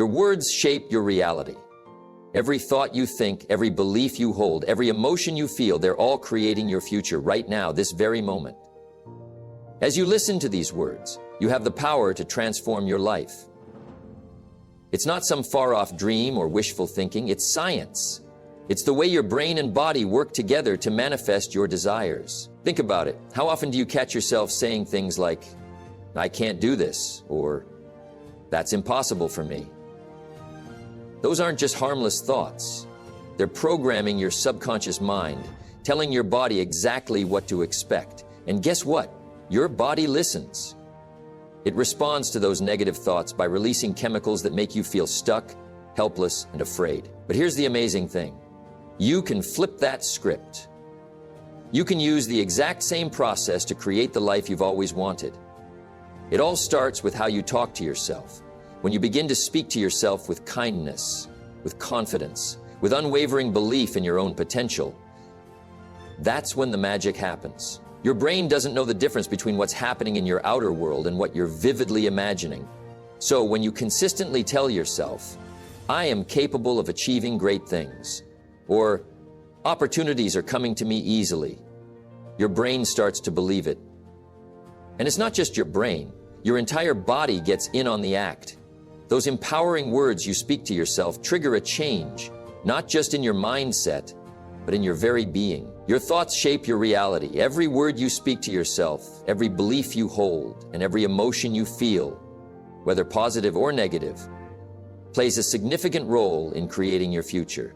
Your words shape your reality. Every thought you think, every belief you hold, every emotion you feel, they're all creating your future right now, this very moment. As you listen to these words, you have the power to transform your life. It's not some far-off dream or wishful thinking, it's science. It's the way your brain and body work together to manifest your desires. Think about it. How often do you catch yourself saying things like, "I can't do this," or "That's impossible for me"? Those aren't just harmless thoughts. They're programming your subconscious mind, telling your body exactly what to expect. And guess what? Your body listens. It responds to those negative thoughts by releasing chemicals that make you feel stuck, helpless, and afraid. But here's the amazing thing. You can flip that script. You can use the exact same process to create the life you've always wanted. It all starts with how you talk to yourself. When you begin to speak to yourself with kindness, with confidence, with unwavering belief in your own potential, that's when the magic happens. Your brain doesn't know the difference between what's happening in your outer world and what you're vividly imagining. So when you consistently tell yourself, "I am capable of achieving great things," or "Opportunities are coming to me easily," your brain starts to believe it. And it's not just your brain. Your entire body gets in on the act. Those empowering words you speak to yourself trigger a change, not just in your mindset, but in your very being. Your thoughts shape your reality. Every word you speak to yourself, every belief you hold, and every emotion you feel, whether positive or negative, plays a significant role in creating your future.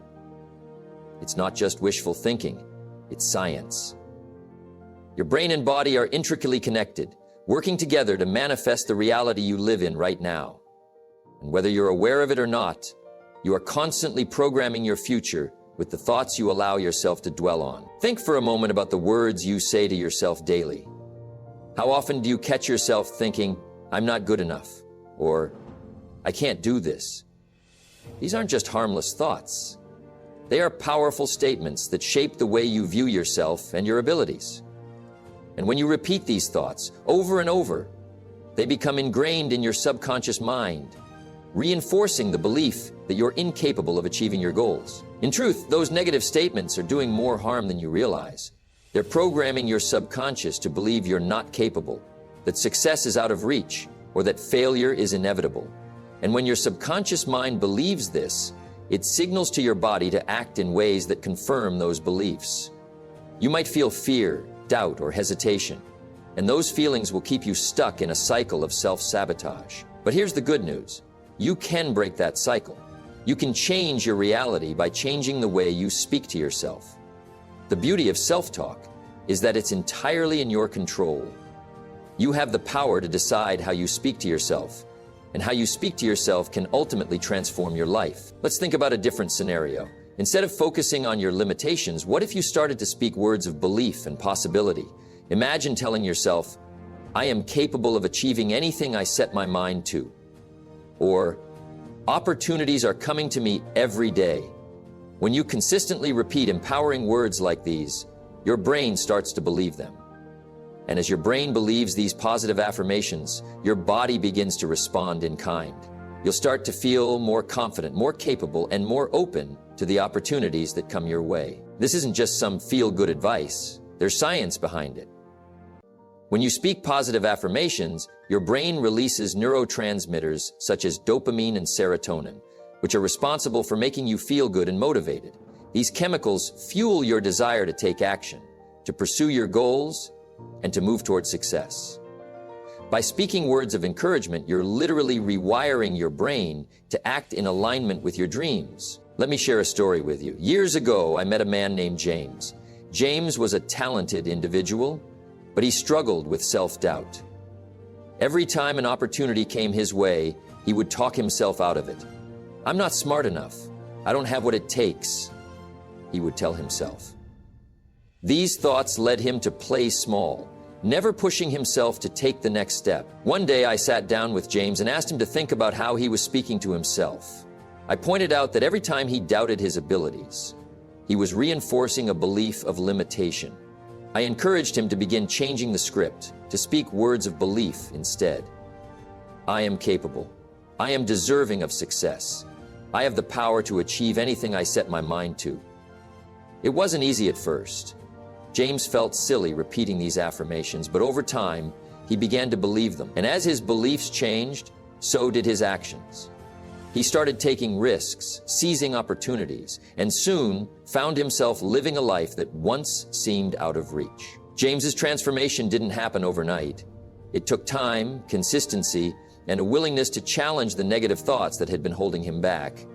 It's not just wishful thinking, it's science. Your brain and body are intricately connected, working together to manifest the reality you live in right now. And whether you're aware of it or not, you are constantly programming your future with the thoughts you allow yourself to dwell on. Think for a moment about the words you say to yourself daily. How often do you catch yourself thinking, "I'm not good enough," or "I can't do this"? These aren't just harmless thoughts. They are powerful statements that shape the way you view yourself and your abilities. And when you repeat these thoughts over and over, they become ingrained in your subconscious mind, reinforcing the belief that you're incapable of achieving your goals. In truth, those negative statements are doing more harm than you realize. They're programming your subconscious to believe you're not capable, that success is out of reach, or that failure is inevitable. And when your subconscious mind believes this, it signals to your body to act in ways that confirm those beliefs. You might feel fear, doubt, or hesitation, and those feelings will keep you stuck in a cycle of self-sabotage. But here's the good news. You can break that cycle. You can change your reality by changing the way you speak to yourself. The beauty of self-talk is that it's entirely in your control. You have the power to decide how you speak to yourself, and how you speak to yourself can ultimately transform your life. Let's think about a different scenario. Instead of focusing on your limitations, what if you started to speak words of belief and possibility? Imagine telling yourself, "I am capable of achieving anything I set my mind to." Or, "Opportunities are coming to me every day." When you consistently repeat empowering words like these, your brain starts to believe them. And as your brain believes these positive affirmations, your body begins to respond in kind. You'll start to feel more confident, more capable, and more open to the opportunities that come your way. This isn't just some feel-good advice. There's science behind it. When you speak positive affirmations, your brain releases neurotransmitters such as dopamine and serotonin, which are responsible for making you feel good and motivated. These chemicals fuel your desire to take action, to pursue your goals, and to move toward success. By speaking words of encouragement, you're literally rewiring your brain to act in alignment with your dreams. Let me share a story with you. Years ago, I met a man named James. James was a talented individual, but he struggled with self-doubt. Every time an opportunity came his way, he would talk himself out of it. "I'm not smart enough. I don't have what it takes," he would tell himself. These thoughts led him to play small, never pushing himself to take the next step. One day I sat down with James and asked him to think about how he was speaking to himself. I pointed out that every time he doubted his abilities, he was reinforcing a belief of limitation. I encouraged him to begin changing the script, to speak words of belief instead. "I am capable. I am deserving of success. I have the power to achieve anything I set my mind to. It wasn't easy at first. James felt silly repeating these affirmations, but over time, he began to believe them. And as his beliefs changed, so did his actions. He started taking risks, seizing opportunities, and soon found himself living a life that once seemed out of reach. James's transformation didn't happen overnight. It took time, consistency, and a willingness to challenge the negative thoughts that had been holding him back.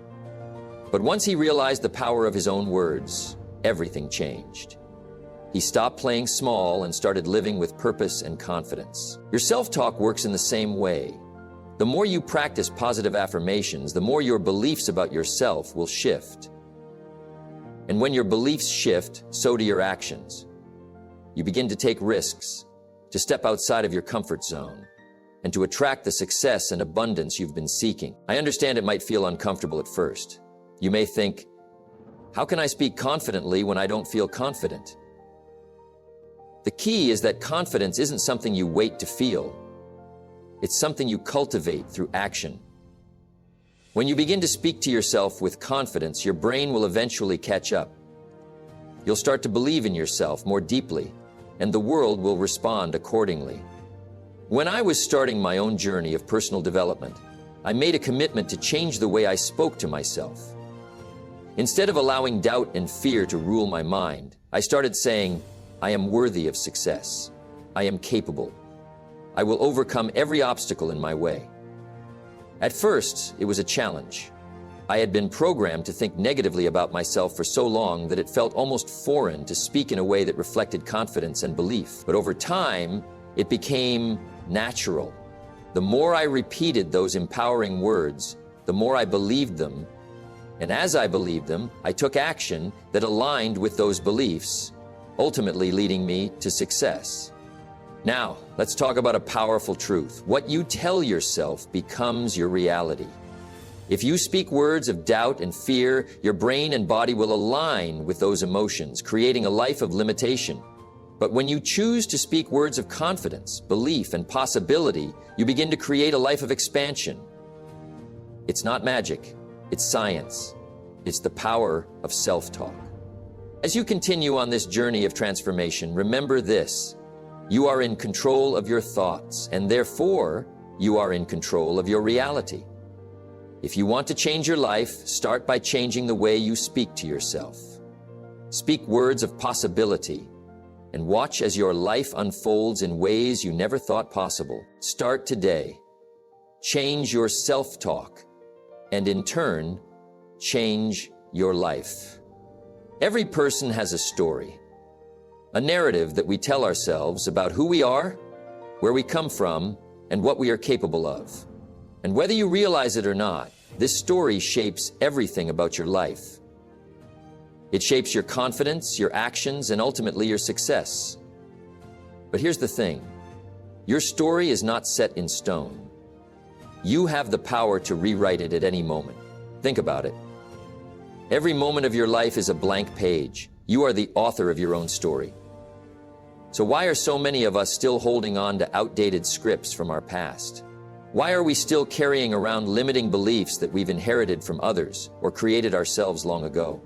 But once he realized the power of his own words, everything changed. He stopped playing small and started living with purpose and confidence. Your self-talk works in the same way. The more you practice positive affirmations, the more your beliefs about yourself will shift. And when your beliefs shift, so do your actions. You begin to take risks, to step outside of your comfort zone, and to attract the success and abundance you've been seeking. I understand it might feel uncomfortable at first. You may think, how can I speak confidently when I don't feel confident? The key is that confidence isn't something you wait to feel. It's something you cultivate through action. When you begin to speak to yourself with confidence, your brain will eventually catch up. You'll start to believe in yourself more deeply, and the world will respond accordingly. When I was starting my own journey of personal development, I made a commitment to change the way I spoke to myself. Instead of allowing doubt and fear to rule my mind, I started saying, I am worthy of success. I am capable. I will overcome every obstacle in my way. At first, it was a challenge. I had been programmed to think negatively about myself for so long that it felt almost foreign to speak in a way that reflected confidence and belief. But over time, it became natural. The more I repeated those empowering words, the more I believed them. And as I believed them, I took action that aligned with those beliefs, ultimately leading me to success. Now, let's talk about a powerful truth. What you tell yourself becomes your reality. If you speak words of doubt and fear, your brain and body will align with those emotions, creating a life of limitation. But when you choose to speak words of confidence, belief, and possibility, you begin to create a life of expansion. It's not magic, it's science. It's the power of self-talk. As you continue on this journey of transformation, remember this: you are in control of your thoughts, and therefore, you are in control of your reality. If you want to change your life, start by changing the way you speak to yourself. Speak words of possibility, and watch as your life unfolds in ways you never thought possible. Start today. Change your self-talk, and in turn, change your life. Every person has a story, a narrative that we tell ourselves about who we are, where we come from, and what we are capable of. And whether you realize it or not, this story shapes everything about your life. It shapes your confidence, your actions, and ultimately your success. But here's the thing: your story is not set in stone. You have the power to rewrite it at any moment. Think about it. Every moment of your life is a blank page. You are the author of your own story. So why are so many of us still holding on to outdated scripts from our past? Why are we still carrying around limiting beliefs that we've inherited from others or created ourselves long ago?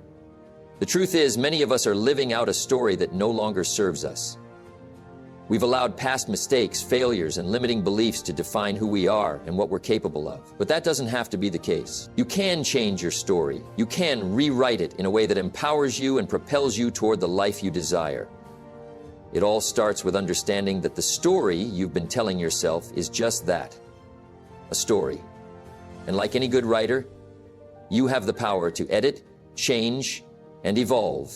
The truth is, many of us are living out a story that no longer serves us. We've allowed past mistakes, failures, and limiting beliefs to define who we are and what we're capable of. But that doesn't have to be the case. You can change your story. You can rewrite it in a way that empowers you and propels you toward the life you desire. It all starts with understanding that the story you've been telling yourself is just that, a story. And like any good writer, you have the power to edit, change, and evolve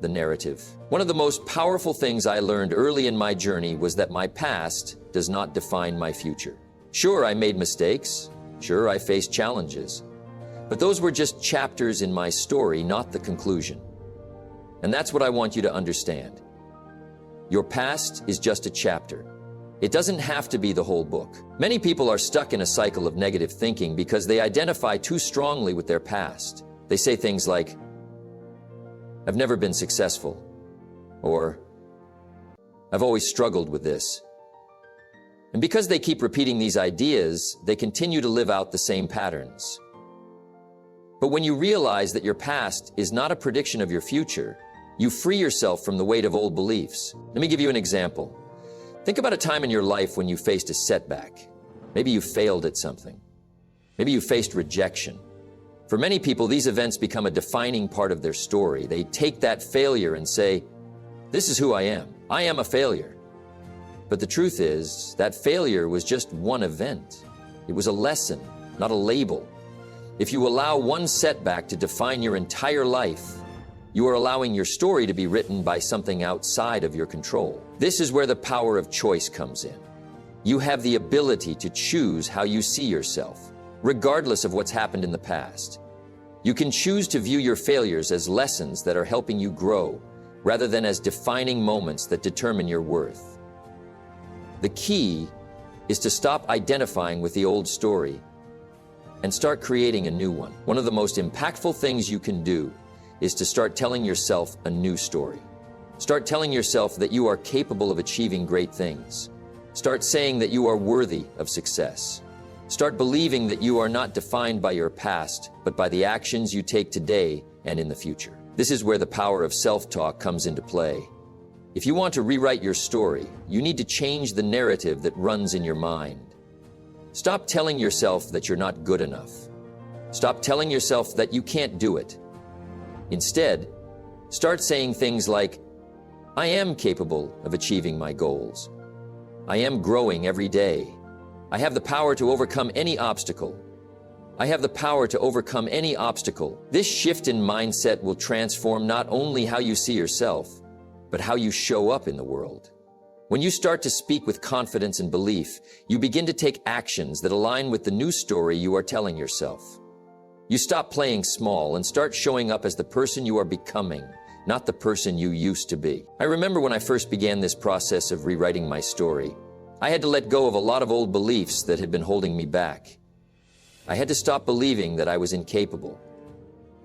the narrative. One of the most powerful things I learned early in my journey was that my past does not define my future. Sure, I made mistakes. Sure, I faced challenges. But those were just chapters in my story, not the conclusion. And that's what I want you to understand. Your past is just a chapter. It doesn't have to be the whole book. Many people are stuck in a cycle of negative thinking because they identify too strongly with their past. They say things like, I've never been successful, or I've always struggled with this. And because they keep repeating these ideas, they continue to live out the same patterns. But when you realize that your past is not a prediction of your future, you free yourself from the weight of old beliefs. Let me give you an example. Think about a time in your life when you faced a setback. Maybe you failed at something. Maybe you faced rejection. For many people, these events become a defining part of their story. They take that failure and say, "This is who I am. I am a failure." But the truth is, that failure was just one event. It was a lesson, not a label. If you allow one setback to define your entire life, you are allowing your story to be written by something outside of your control. This is where the power of choice comes in. You have the ability to choose how you see yourself, regardless of what's happened in the past. You can choose to view your failures as lessons that are helping you grow, rather than as defining moments that determine your worth. The key is to stop identifying with the old story and start creating a new one. One of the most impactful things you can do is to start telling yourself a new story. Start telling yourself that you are capable of achieving great things. Start saying that you are worthy of success. Start believing that you are not defined by your past, but by the actions you take today and in the future. This is where the power of self-talk comes into play. If you want to rewrite your story, you need to change the narrative that runs in your mind. Stop telling yourself that you're not good enough. Stop telling yourself that you can't do it. Instead, start saying things like, "I am capable of achieving my goals. I am growing every day. I have the power to overcome any obstacle. I have the power to overcome any obstacle." This shift in mindset will transform not only how you see yourself, but how you show up in the world. When you start to speak with confidence and belief, you begin to take actions that align with the new story you are telling yourself. You stop playing small and start showing up as the person you are becoming, not the person you used to be. I remember when I first began this process of rewriting my story, I had to let go of a lot of old beliefs that had been holding me back. I had to stop believing that I was incapable,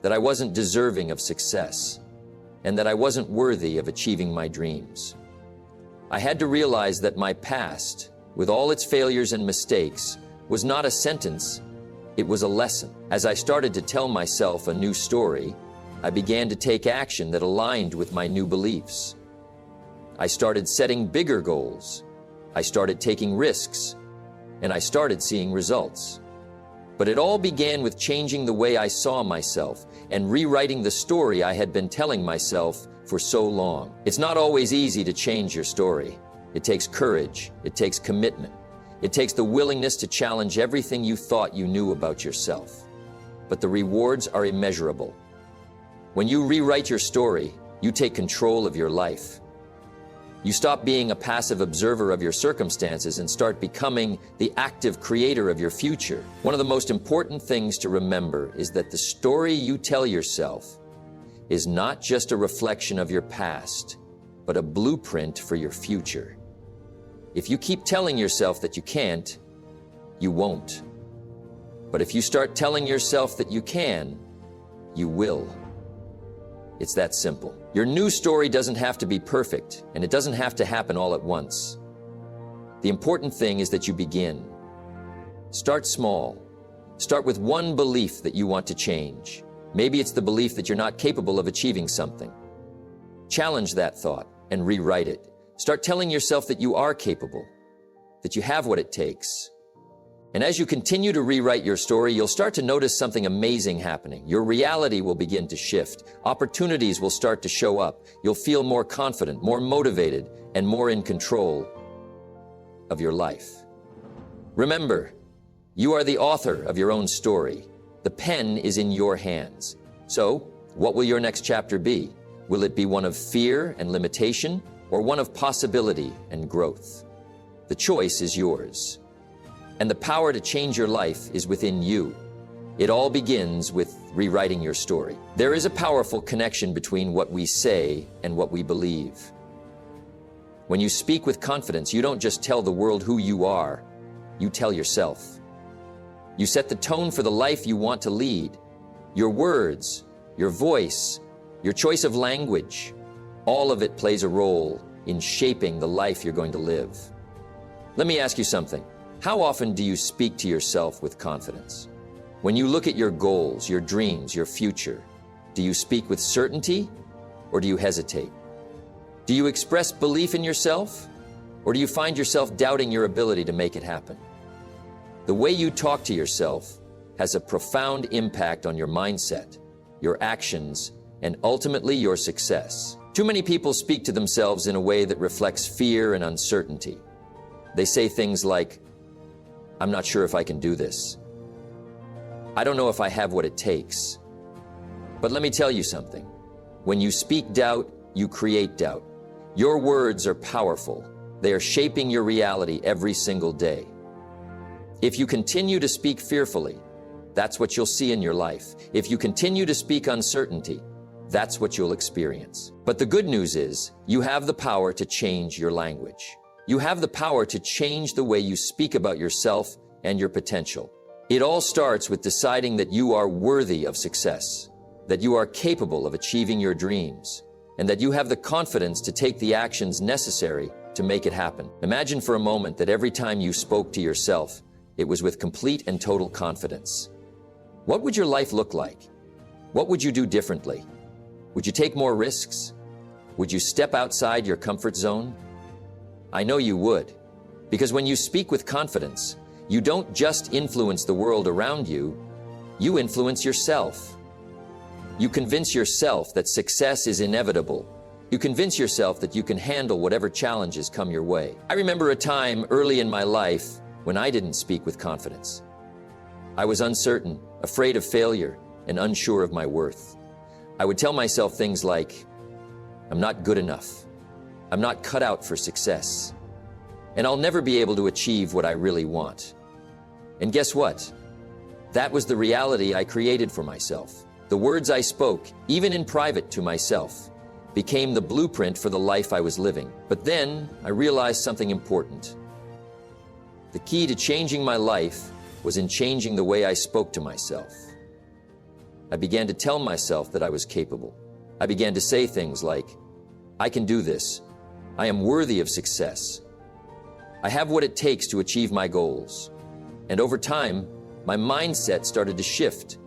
that I wasn't deserving of success, and that I wasn't worthy of achieving my dreams. I had to realize that my past, with all its failures and mistakes, was not a sentence, it was a lesson. As I started to tell myself a new story, I began to take action that aligned with my new beliefs. I started setting bigger goals. I started taking risks, and I started seeing results. But it all began with changing the way I saw myself and rewriting the story I had been telling myself for so long. It's not always easy to change your story. It takes courage. It takes commitment. It takes the willingness to challenge everything you thought you knew about yourself. But the rewards are immeasurable. When you rewrite your story, you take control of your life. You stop being a passive observer of your circumstances and start becoming the active creator of your future. One of the most important things to remember is that the story you tell yourself is not just a reflection of your past, but a blueprint for your future. If you keep telling yourself that you can't, you won't. But if you start telling yourself that you can, you will. It's that simple. Your new story doesn't have to be perfect, and it doesn't have to happen all at once. The important thing is that you begin. Start small. Start with one belief that you want to change. Maybe it's the belief that you're not capable of achieving something. Challenge that thought and rewrite it. Start telling yourself that you are capable, that you have what it takes. And as you continue to rewrite your story, you'll start to notice something amazing happening. Your reality will begin to shift. Opportunities will start to show up. You'll feel more confident, more motivated, and more in control of your life. Remember, you are the author of your own story. The pen is in your hands. So, what will your next chapter be? Will it be one of fear and limitation, or one of possibility and growth? The choice is yours. And the power to change your life is within you. It all begins with rewriting your story. There is a powerful connection between what we say and what we believe. When you speak with confidence, you don't just tell the world who you are, you tell yourself. You set the tone for the life you want to lead. Your words, your voice, your choice of language, all of it plays a role in shaping the life you're going to live. Let me ask you something. How often do you speak to yourself with confidence? When you look at your goals, your dreams, your future, do you speak with certainty or do you hesitate? Do you express belief in yourself or do you find yourself doubting your ability to make it happen? The way you talk to yourself has a profound impact on your mindset, your actions, and ultimately your success. Too many people speak to themselves in a way that reflects fear and uncertainty. They say things like, "I'm not sure if I can do this. I don't know if I have what it takes." But let me tell you something. When you speak doubt, you create doubt. Your words are powerful. They are shaping your reality every single day. If you continue to speak fearfully, that's what you'll see in your life. If you continue to speak uncertainty, that's what you'll experience. But the good news is, you have the power to change your language. You have the power to change the way you speak about yourself and your potential. It all starts with deciding that you are worthy of success, that you are capable of achieving your dreams, and that you have the confidence to take the actions necessary to make it happen. Imagine for a moment that every time you spoke to yourself, it was with complete and total confidence. What would your life look like? What would you do differently? Would you take more risks? Would you step outside your comfort zone? I know you would, because when you speak with confidence, you don't just influence the world around you, you influence yourself. You convince yourself that success is inevitable. You convince yourself that you can handle whatever challenges come your way. I remember a time early in my life when I didn't speak with confidence. I was uncertain, afraid of failure, and unsure of my worth. I would tell myself things like, "I'm not good enough. I'm not cut out for success. And I'll never be able to achieve what I really want." And guess what? That was the reality I created for myself. The words I spoke, even in private to myself, became the blueprint for the life I was living. But then I realized something important. The key to changing my life was in changing the way I spoke to myself. I began to tell myself that I was capable. I began to say things like, "I can do this. I am worthy of success. I have what it takes to achieve my goals." And over time, my mindset started to shift.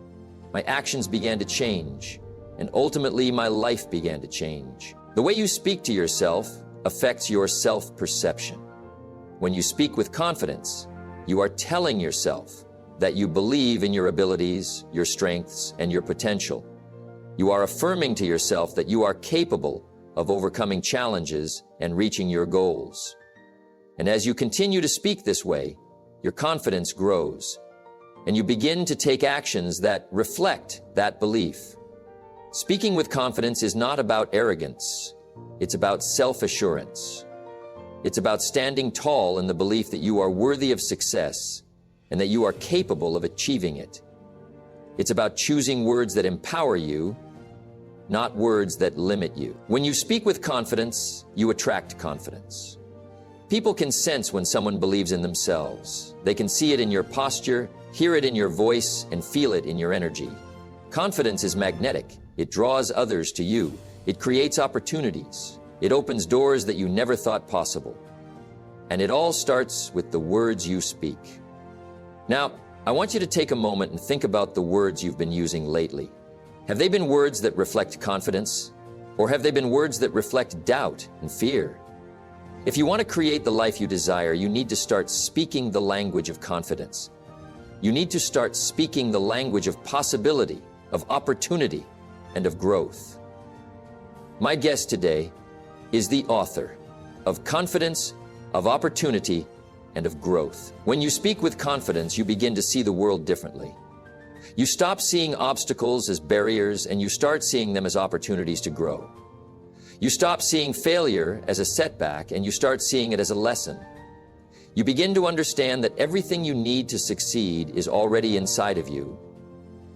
My actions began to change, and ultimately my life began to change. The way you speak to yourself affects your self-perception. When you speak with confidence, you are telling yourself that you believe in your abilities, your strengths, and your potential. You are affirming to yourself that you are capable of overcoming challenges and reaching your goals. And as you continue to speak this way, your confidence grows, and you begin to take actions that reflect that belief. Speaking with confidence is not about arrogance. It's about self-assurance. It's about standing tall in the belief that you are worthy of success and that you are capable of achieving it. It's about choosing words that empower you, not words that limit you. When you speak with confidence, you attract confidence. People can sense when someone believes in themselves. They can see it in your posture, hear it in your voice, and feel it in your energy. Confidence is magnetic. It draws others to you. It creates opportunities. It opens doors that you never thought possible. And it all starts with the words you speak. Now, I want you to take a moment and think about the words you've been using lately. Have they been words that reflect confidence? Or have they been words that reflect doubt and fear? If you want to create the life you desire, you need to start speaking the language of confidence. You need to start speaking the language of possibility, of opportunity, and of growth. My guest today is the author of Confidence, of Opportunity, and of Growth. When you speak with confidence, you begin to see the world differently. You stop seeing obstacles as barriers and you start seeing them as opportunities to grow. You stop seeing failure as a setback and you start seeing it as a lesson. You begin to understand that everything you need to succeed is already inside of you,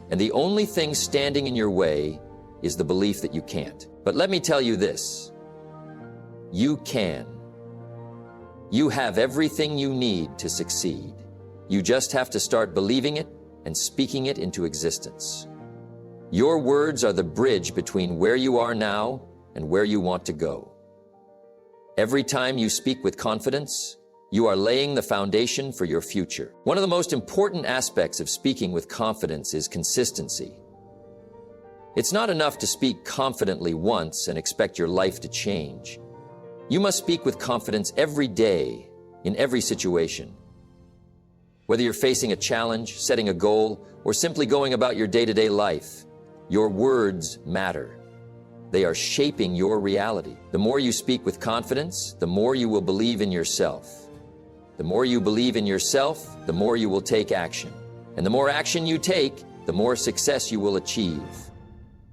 and the only thing standing in your way is the belief that you can't. But let me tell you this, you can. You have everything you need to succeed. You just have to start believing it and speaking it into existence. Your words are the bridge between where you are now and where you want to go. Every time you speak with confidence, You are laying the foundation for your future. One of the most important aspects of speaking with confidence is consistency. It's not enough to speak confidently once and expect your life to change. You must speak with confidence every day, in every situation. Whether you're facing a challenge, setting a goal, or simply going about your day-to-day life, your words matter. They are shaping your reality. The more you speak with confidence, the more you will believe in yourself. The more you believe in yourself, the more you will take action. And the more action you take, the more success you will achieve.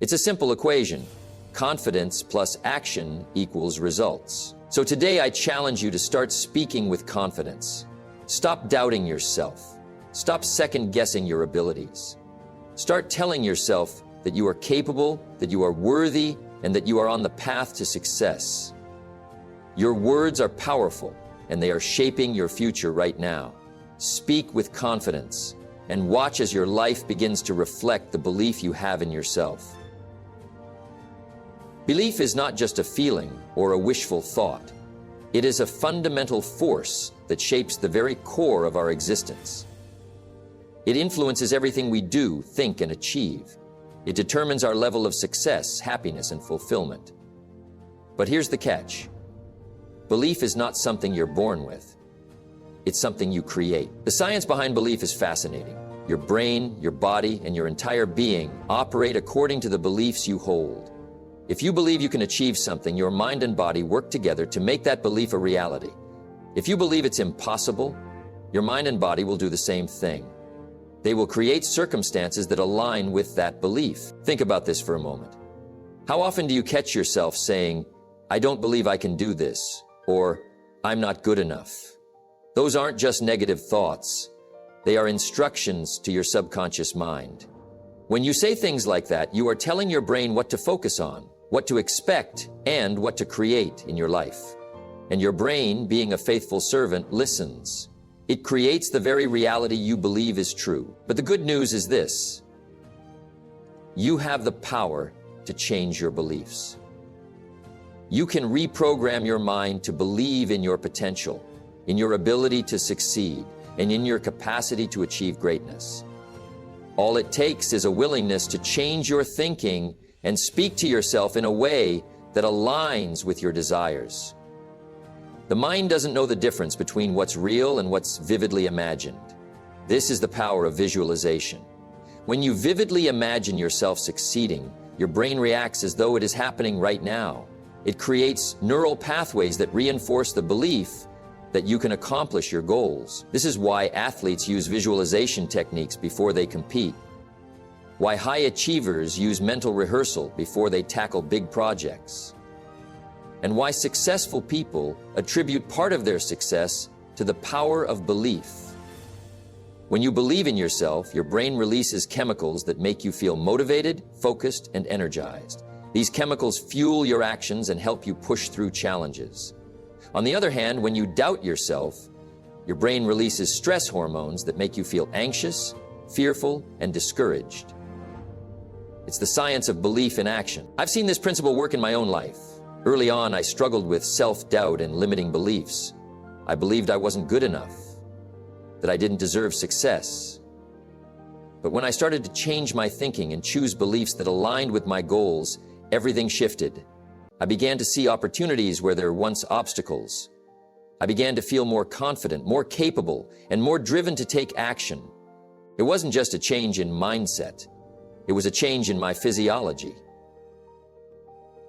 It's a simple equation. Confidence plus action equals results. So today I challenge you to start speaking with confidence. Stop doubting yourself. Stop second-guessing your abilities. Start telling yourself that you are capable, that you are worthy, and that you are on the path to success. Your words are powerful, and they are shaping your future right now. Speak with confidence, and watch as your life begins to reflect the belief you have in yourself. Belief is not just a feeling or a wishful thought. It is a fundamental force that shapes the very core of our existence. It influences everything we do, think, and achieve. It determines our level of success, happiness, and fulfillment. But here's the catch. Belief is not something you're born with. It's something you create. The science behind belief is fascinating. Your brain, your body, and your entire being operate according to the beliefs you hold. If you believe you can achieve something, your mind and body work together to make that belief a reality. If you believe it's impossible, your mind and body will do the same thing. They will create circumstances that align with that belief. Think about this for a moment. How often do you catch yourself saying, "I don't believe I can do this," or "I'm not good enough"? Those aren't just negative thoughts. They are instructions to your subconscious mind. When you say things like that, you are telling your brain what to focus on, what to expect, and what to create in your life. And your brain, being a faithful servant, listens. It creates the very reality you believe is true. But the good news is this: you have the power to change your beliefs. You can reprogram your mind to believe in your potential, in your ability to succeed, and in your capacity to achieve greatness. All it takes is a willingness to change your thinking and speak to yourself in a way that aligns with your desires. The mind doesn't know the difference between what's real and what's vividly imagined. This is the power of visualization. When you vividly imagine yourself succeeding, your brain reacts as though it is happening right now. It creates neural pathways that reinforce the belief that you can accomplish your goals. This is why athletes use visualization techniques before they compete. Why high achievers use mental rehearsal before they tackle big projects. And why successful people attribute part of their success to the power of belief. When you believe in yourself, your brain releases chemicals that make you feel motivated, focused, and energized. These chemicals fuel your actions and help you push through challenges. On the other hand, when you doubt yourself, your brain releases stress hormones that make you feel anxious, fearful, and discouraged. It's the science of belief in action. I've seen this principle work in my own life. Early on, I struggled with self-doubt and limiting beliefs. I believed I wasn't good enough, that I didn't deserve success. But when I started to change my thinking and choose beliefs that aligned with my goals, everything shifted. I began to see opportunities where there were once obstacles. I began to feel more confident, more capable, and more driven to take action. It wasn't just a change in mindset. It was a change in my physiology.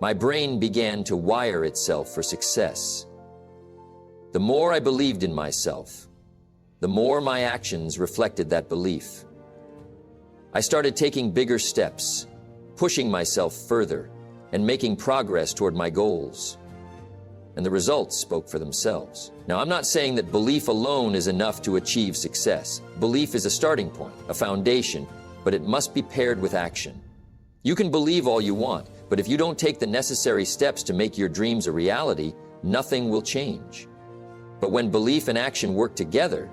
My brain began to wire itself for success. The more I believed in myself, the more my actions reflected that belief. I started taking bigger steps, pushing myself further, and making progress toward my goals. And the results spoke for themselves. Now, I'm not saying that belief alone is enough to achieve success. Belief is a starting point, a foundation, but it must be paired with action. You can believe all you want, but if you don't take the necessary steps to make your dreams a reality, nothing will change. But when belief and action work together,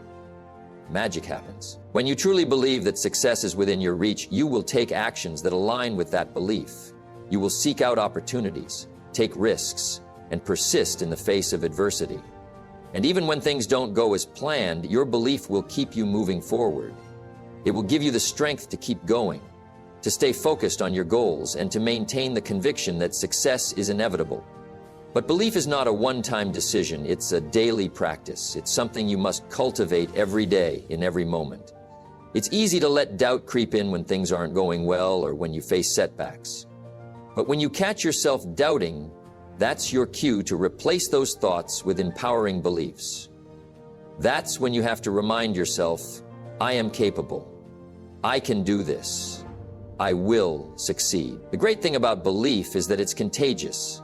magic happens. When you truly believe that success is within your reach, you will take actions that align with that belief. You will seek out opportunities, take risks, and persist in the face of adversity. And even when things don't go as planned, your belief will keep you moving forward. It will give you the strength to keep going, to stay focused on your goals, and to maintain the conviction that success is inevitable. But belief is not a one-time decision. It's a daily practice. It's something you must cultivate every day, in every moment. It's easy to let doubt creep in when things aren't going well or when you face setbacks. But when you catch yourself doubting, that's your cue to replace those thoughts with empowering beliefs. That's when you have to remind yourself, I am capable. I can do this. I will succeed. The great thing about belief is that it's contagious.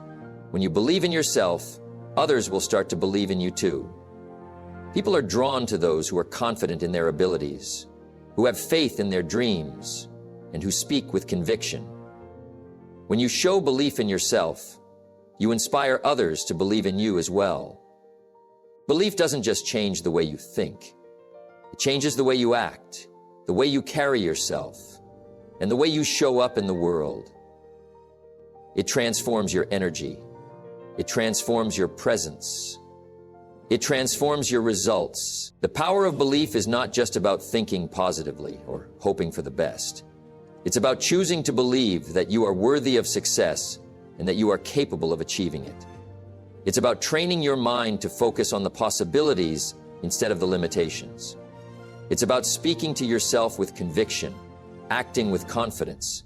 When you believe in yourself, others will start to believe in you too. People are drawn to those who are confident in their abilities, who have faith in their dreams, and who speak with conviction. When you show belief in yourself, you inspire others to believe in you as well. Belief doesn't just change the way you think. It changes the way you act, the way you carry yourself, and the way you show up in the world. It transforms your energy. It transforms your presence. It transforms your results. The power of belief is not just about thinking positively or hoping for the best. It's about choosing to believe that you are worthy of success and that you are capable of achieving it. It's about training your mind to focus on the possibilities instead of the limitations. It's about speaking to yourself with conviction, acting with confidence,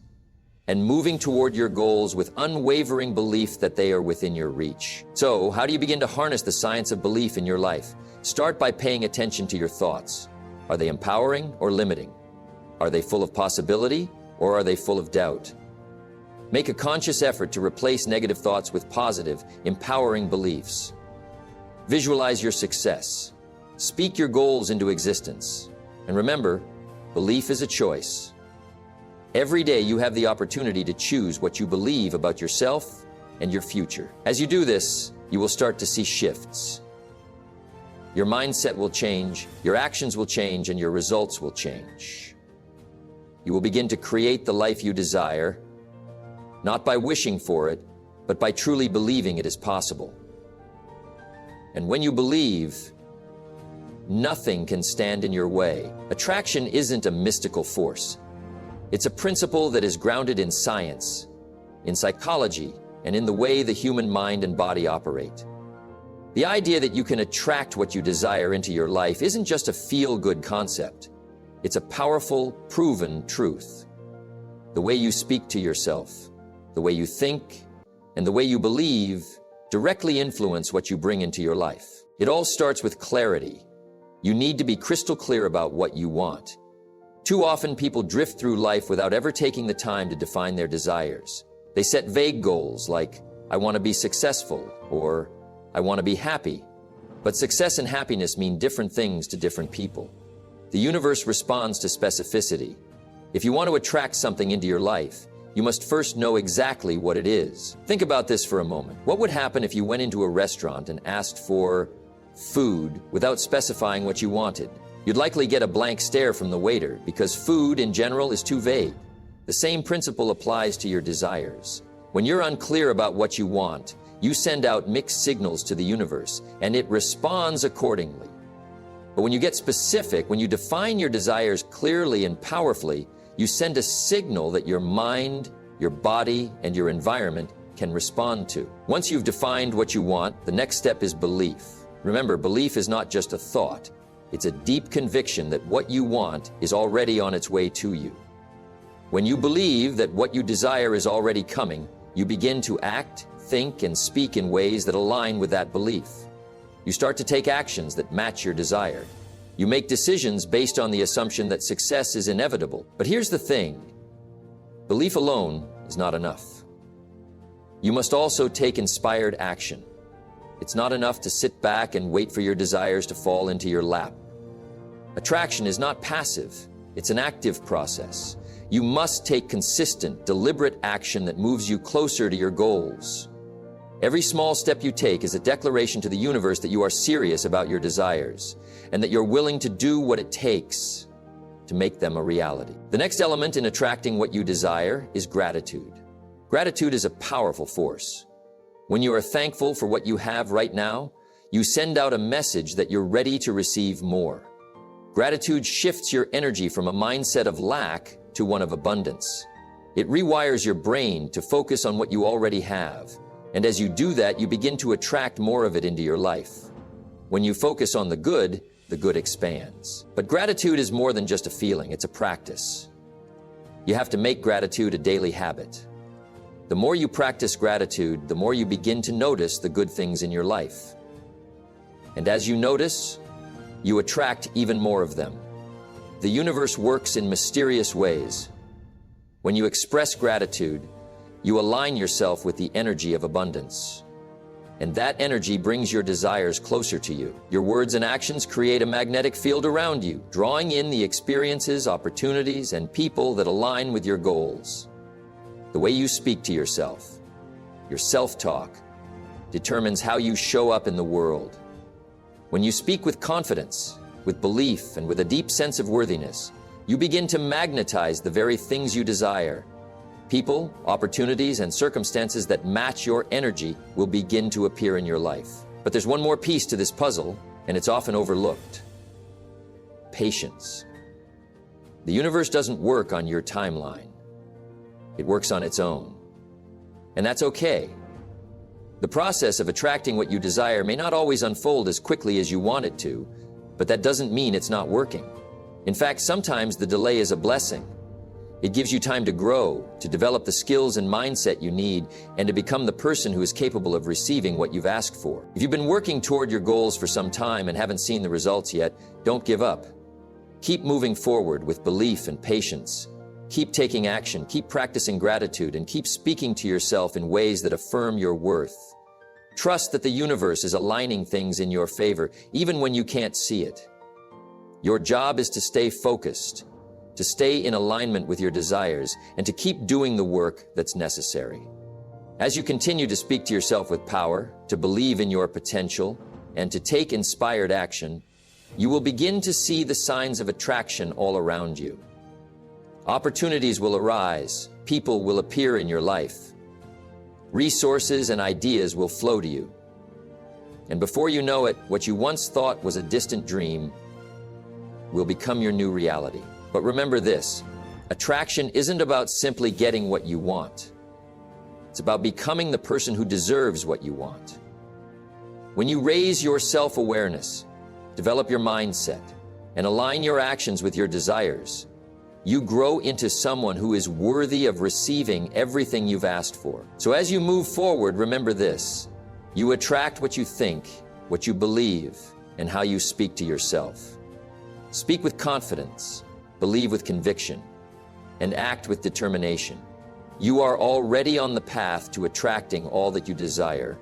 and moving toward your goals with unwavering belief that they are within your reach. So, how do you begin to harness the science of belief in your life? Start by paying attention to your thoughts. Are they empowering or limiting? Are they full of possibility or are they full of doubt? Make a conscious effort to replace negative thoughts with positive, empowering beliefs. Visualize your success. Speak your goals into existence. And remember, belief is a choice. Every day you have the opportunity to choose what you believe about yourself and your future. As you do this, you will start to see shifts. Your mindset will change, your actions will change, and your results will change. You will begin to create the life you desire, not by wishing for it, but by truly believing it is possible. And when you believe, nothing can stand in your way. Attraction isn't a mystical force. It's a principle that is grounded in science, in psychology, and in the way the human mind and body operate. The idea that you can attract what you desire into your life isn't just a feel-good concept. It's a powerful, proven truth. The way you speak to yourself, the way you think, and the way you believe directly influence what you bring into your life. It all starts with clarity. You need to be crystal clear about what you want. Too often people drift through life without ever taking the time to define their desires. They set vague goals like, I want to be successful, or I want to be happy. But success and happiness mean different things to different people. The universe responds to specificity. If you want to attract something into your life, you must first know exactly what it is. Think about this for a moment. What would happen if you went into a restaurant and asked for food without specifying what you wanted? You'd likely get a blank stare from the waiter because food in general is too vague. The same principle applies to your desires. When you're unclear about what you want, you send out mixed signals to the universe and it responds accordingly. But when you get specific, when you define your desires clearly and powerfully, you send a signal that your mind, your body, and your environment can respond to. Once you've defined what you want, the next step is belief. Remember, belief is not just a thought. It's a deep conviction that what you want is already on its way to you. When you believe that what you desire is already coming, you begin to act, think, and speak in ways that align with that belief. You start to take actions that match your desire. You make decisions based on the assumption that success is inevitable. But here's the thing. Belief alone is not enough. You must also take inspired action. It's not enough to sit back and wait for your desires to fall into your lap. Attraction is not passive. It's an active process. You must take consistent, deliberate action that moves you closer to your goals. Every small step you take is a declaration to the universe that you are serious about your desires and that you're willing to do what it takes to make them a reality. The next element in attracting what you desire is gratitude. Gratitude is a powerful force. When you are thankful for what you have right now, You send out a message that you're ready to receive more. Gratitude shifts your energy from a mindset of lack to one of abundance. It rewires your brain to focus on what you already have. And as you do that, you begin to attract more of it into your life. When you focus on the good expands. But gratitude is more than just a feeling, it's a practice. You have to make gratitude a daily habit. The more you practice gratitude, the more you begin to notice the good things in your life. And as you notice, you attract even more of them. The universe works in mysterious ways. When you express gratitude, you align yourself with the energy of abundance. And that energy brings your desires closer to you. Your words and actions create a magnetic field around you, drawing in the experiences, opportunities, and people that align with your goals. The way you speak to yourself, your self-talk, determines how you show up in the world. When you speak with confidence, with belief, and with a deep sense of worthiness, you begin to magnetize the very things you desire. People, opportunities, and circumstances that match your energy will begin to appear in your life. But there's one more piece to this puzzle, and it's often overlooked. Patience. The universe doesn't work on your timeline. It works on its own. And that's okay. The process of attracting what you desire may not always unfold as quickly as you want it to, but that doesn't mean it's not working. In fact, sometimes the delay is a blessing. It gives you time to grow, to develop the skills and mindset you need, and to become the person who is capable of receiving what you've asked for. If you've been working toward your goals for some time and haven't seen the results yet, don't give up. Keep moving forward with belief and patience. Keep taking action, keep practicing gratitude, and keep speaking to yourself in ways that affirm your worth. Trust that the universe is aligning things in your favor, even when you can't see it. Your job is to stay focused, to stay in alignment with your desires, and to keep doing the work that's necessary. As you continue to speak to yourself with power, to believe in your potential, and to take inspired action, you will begin to see the signs of attraction all around you. Opportunities will arise, people will appear in your life. Resources and ideas will flow to you. And before you know it, what you once thought was a distant dream will become your new reality. But remember this, attraction isn't about simply getting what you want. It's about becoming the person who deserves what you want. When you raise your self-awareness, develop your mindset, and align your actions with your desires, you grow into someone who is worthy of receiving everything you've asked for. So as you move forward, remember this, you attract what you think, what you believe, and how you speak to yourself. Speak with confidence, believe with conviction, and act with determination. You are already on the path to attracting all that you desire.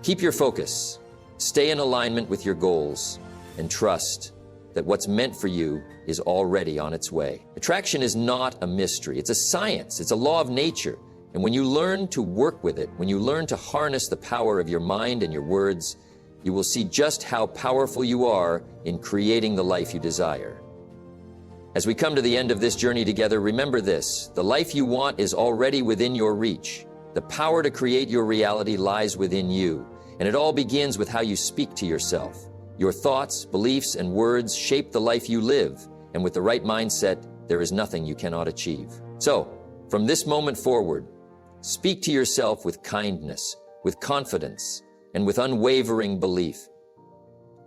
Keep your focus, stay in alignment with your goals, and trust that what's meant for you is already on its way. Attraction is not a mystery, it's a science, it's a law of nature. And when you learn to work with it, when you learn to harness the power of your mind and your words, you will see just how powerful you are in creating the life you desire. As we come to the end of this journey together, remember this, the life you want is already within your reach. The power to create your reality lies within you, and it all begins with how you speak to yourself. Your thoughts, beliefs, and words shape the life you live, and with the right mindset, there is nothing you cannot achieve. So, from this moment forward, speak to yourself with kindness, with confidence, and with unwavering belief.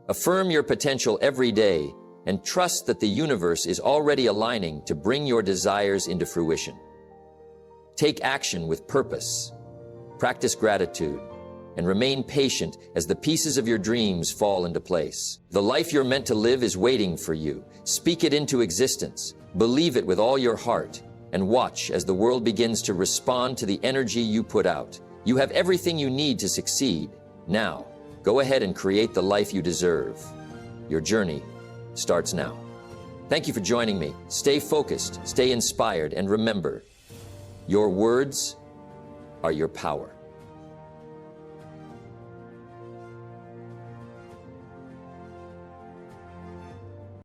Affirm your potential every day, and trust that the universe is already aligning to bring your desires into fruition. Take action with purpose, practice gratitude, and remain patient as the pieces of your dreams fall into place. The life you're meant to live is waiting for you. Speak it into existence, believe it with all your heart, and watch as the world begins to respond to the energy you put out. You have everything you need to succeed. Now, go ahead and create the life you deserve. Your journey starts now. Thank you for joining me. Stay focused, stay inspired, and remember, your words are your power.